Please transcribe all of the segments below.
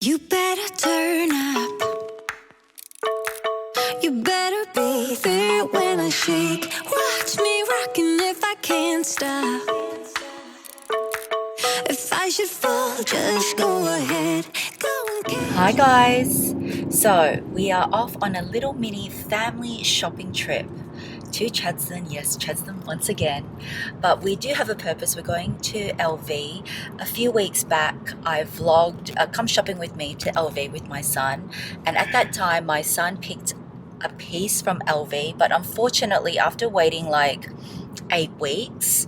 You better turn up. You better be there when I shake. Watch me rocking if I can't stop. If I should fall, just go ahead. Hi guys, so we are off on a little mini family shopping trip to Chadstone. Yes, Chadstone once again, but we do have a purpose. We're going to LV. A few weeks back I vlogged come shopping with me to LV with my son, and at that time my son picked a piece from LV, but unfortunately after waiting like 8 weeks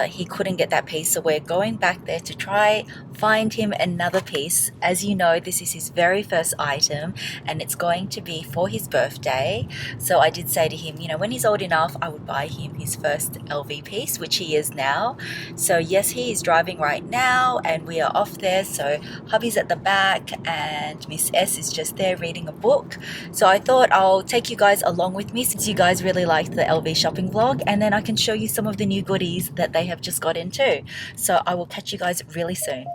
he couldn't get that piece, so we're going back there to try find him another piece. As you know, this is his very first item and it's going to be for his birthday. So I did say to him, you know, when he's old enough I would buy him his first LV piece, which he is now. So yes, he is driving right now and we are off there. So hubby's at the back and Miss S is just there reading a book. So I thought I'll take you guys along with me since you guys really liked the LV shopping vlog, and then I can show you some of the new goodies that they have just got into. So I will catch you guys really soon.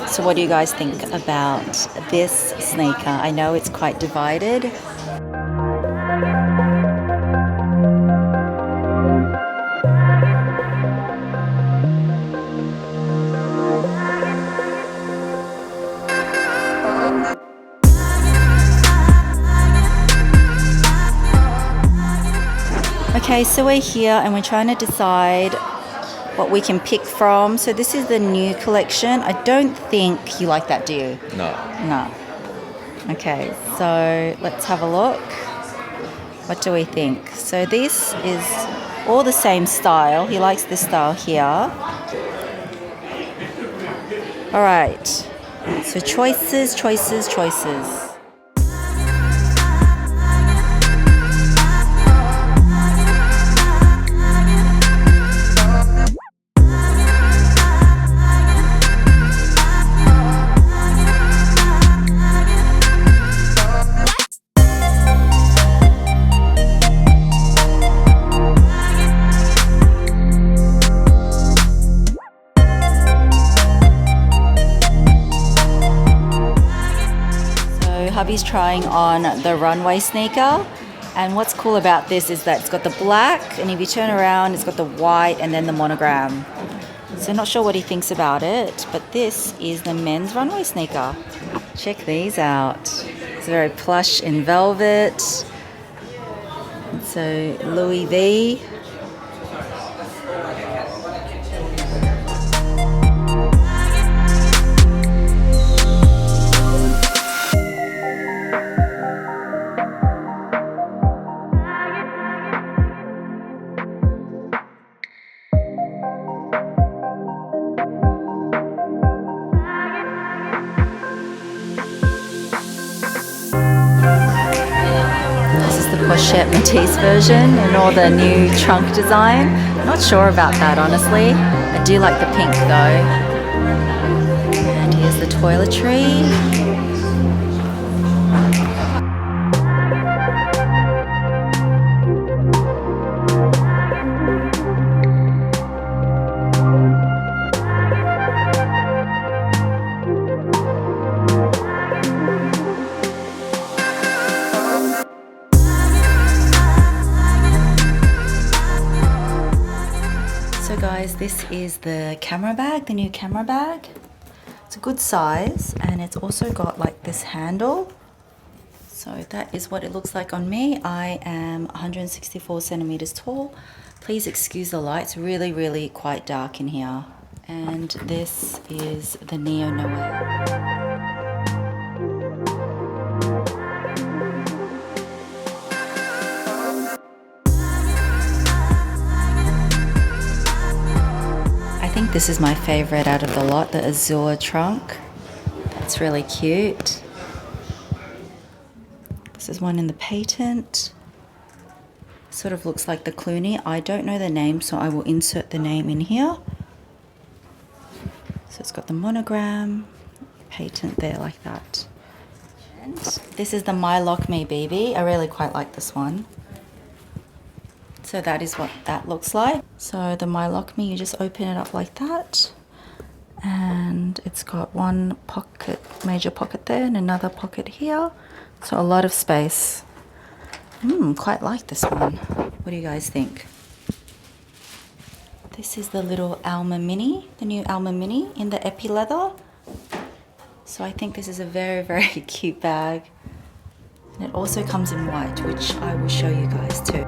So what do you guys think about this sneaker? I know it's quite divided. Okay, so we're here and we're trying to decide what we can pick from. So this is the new collection. I don't think you like that, do you? No. No. Okay, so let's have a look. What do we think? So this is all the same style. He likes this style here. All right. So choices, choices, choices. Hubby's trying on the runway sneaker, and what's cool about this is that it's got the black, and if you turn around it's got the white and then the monogram. So not sure what he thinks about it, but this is the men's runway sneaker. Check these out. It's very plush in velvet. So Louis V. Pochette Matisse version and all the new trunk design. Not sure about that, honestly. I do like the pink though. And here's the toiletry. So guys, this is the camera bag, the new camera bag. It's a good size and it's also got like this handle. So that is what it looks like on me. I am 164 centimeters tall. Please excuse the light, it's really quite dark in here. And this is the Neo Noir. I think this is my favorite out of the lot, the Azure trunk. That's really cute. This is one in the patent. Sort of looks like the Clooney. I don't know the name, so I will insert the name in here. So it's got the monogram, patent there like that. And this is the My Lock Me BB. I really quite like this one. So that is what that looks like. So the My Lock Me, you just open it up like that. And it's got one pocket, major pocket there, and another pocket here. So a lot of space. Quite like this one. What do you guys think? This is the little Alma Mini, the new Alma Mini in the Epi leather. So I think this is a very, very cute bag. And it also comes in white, which I will show you guys too.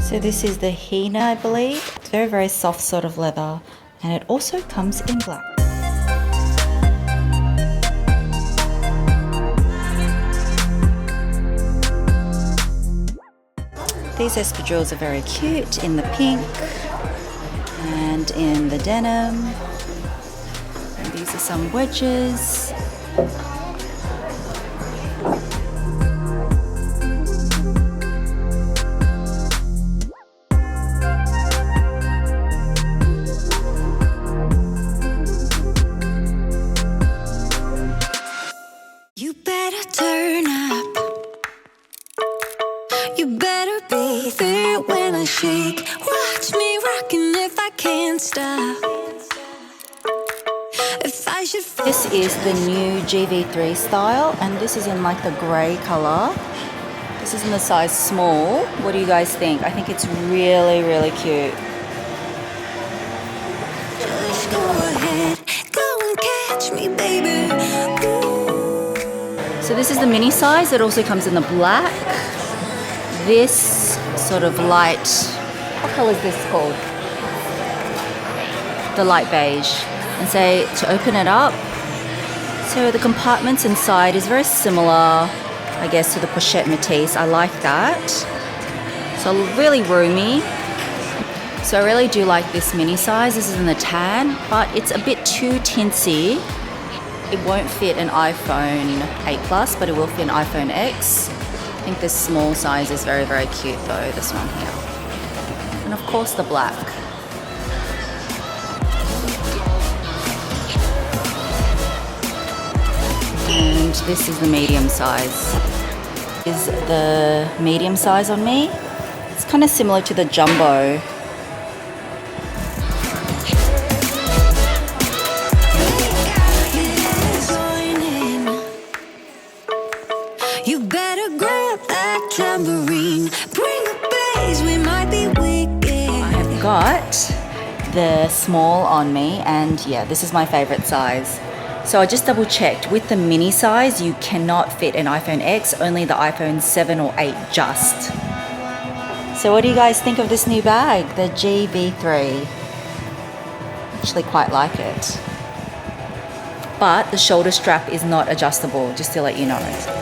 So this is the Hina, I believe. Very, very soft sort of leather. And it also comes in black. These espadrilles are very cute in the pink and in the denim. And these are some wedges. You better turn up. You better be there when I shake. Watch me rocking if I can't stop. If I should fall. This is the new GV3 style, and this is in like the grey colour. This is in the size small. What do you guys think? I think it's really, really cute. Just go ahead, go and catch me, baby. Ooh. So this is the mini size. It also comes in the black. This sort of light, what colour is this called? The light beige. And say to open it up, so the compartments inside is very similar, I guess, to the pochette Matisse. I like that. So really roomy. So I really do like this mini size. This is in the tan, but it's a bit too tinsy. It won't fit an iPhone 8 Plus, but it will fit an iPhone X. I think this small size is very, very cute though, this one here. And of course the black. And this is the medium size. Is the medium size on me. It's kind of similar to the jumbo. You better grab that tambourine. Bring the bass, we might be wicked. I have got the small on me, and yeah, this is my favorite size. So I just double checked. With the mini size, you cannot fit an iPhone X, only the iPhone 7 or 8 just. So what do you guys think of this new bag, the GV3? Actually quite like it. But the shoulder strap is not adjustable, just to let you know.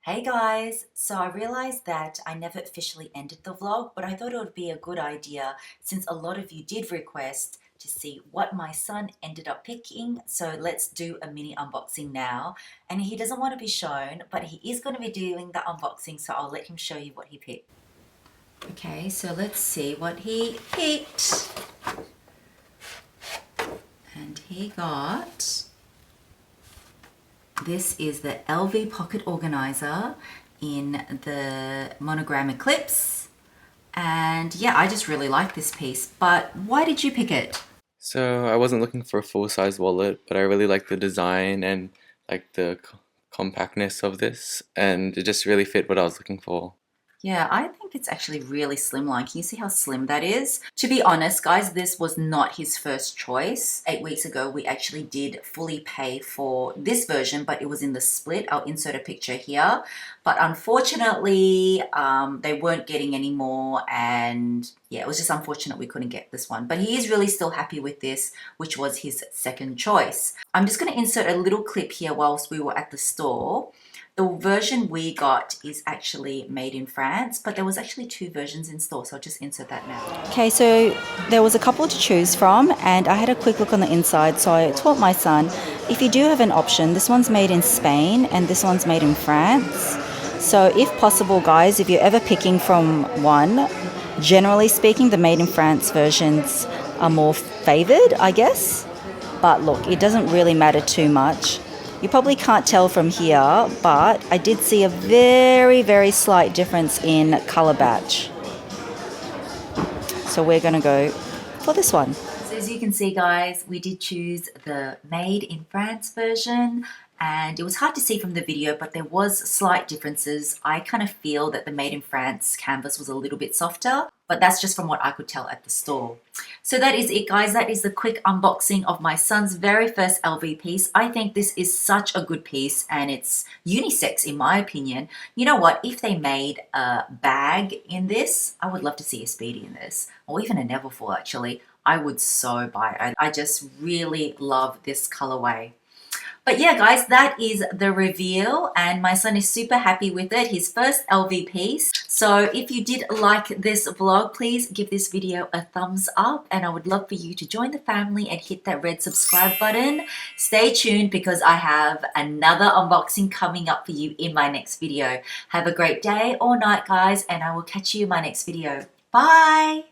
Hey guys, so I realized that I never officially ended the vlog, but I thought it would be a good idea since a lot of you did request to see what my son ended up picking. So let's do a mini unboxing now. And he doesn't want to be shown, but he is going to be doing the unboxing, so I'll let him show you what he picked. Okay, so let's see what he picked. And he got... This is the LV pocket organizer in the monogram Eclipse. And yeah, I just really like this piece. But why did you pick it? So I wasn't looking for a full-size wallet, but I really like the design and like the compactness of this, and it just really fit what I was looking for. Yeah, I think it's actually really slimline. Can you see how slim that is? To be honest, guys, this was not his first choice. 8 weeks ago, we actually did fully pay for this version, but it was in the split. I'll insert a picture here. But unfortunately, they weren't getting any more. And yeah, it was just unfortunate we couldn't get this one. But he is really still happy with this, which was his second choice. I'm just going to insert a little clip here whilst we were at the store. The version we got is actually made in France, but there was actually 2 versions in store, so I'll just insert that now. Okay, so there was a couple to choose from, and I had a quick look on the inside, so I taught my son, if you do have an option, this one's made in Spain and this one's made in France. So if possible, guys, if you're ever picking from one, generally speaking, the made in France versions are more favored, I guess. But look, it doesn't really matter too much. You probably can't tell from here, but I did see a very, very slight difference in color batch. So we're gonna go for this one. So as you can see, guys, we did choose the made in France version, and it was hard to see from the video, but there was slight differences. I kind of feel that the made in France canvas was a little bit softer, but that's just from what I could tell at the store. So that is it, guys. That is the quick unboxing of my son's very first LV piece. I think this is such a good piece, and it's unisex in my opinion. You know what? If they made a bag in this, I would love to see a Speedy in this, or even a Neverfull actually. I would so buy it. I just really love this colorway. But yeah, guys, that is the reveal, and my son is super happy with it, his first LV piece. So if you did like this vlog, please give this video a thumbs up, and I would love for you to join the family and hit that red subscribe button. Stay tuned because I have another unboxing coming up for you in my next video. Have a great day or night, guys, and I will catch you in my next video. Bye!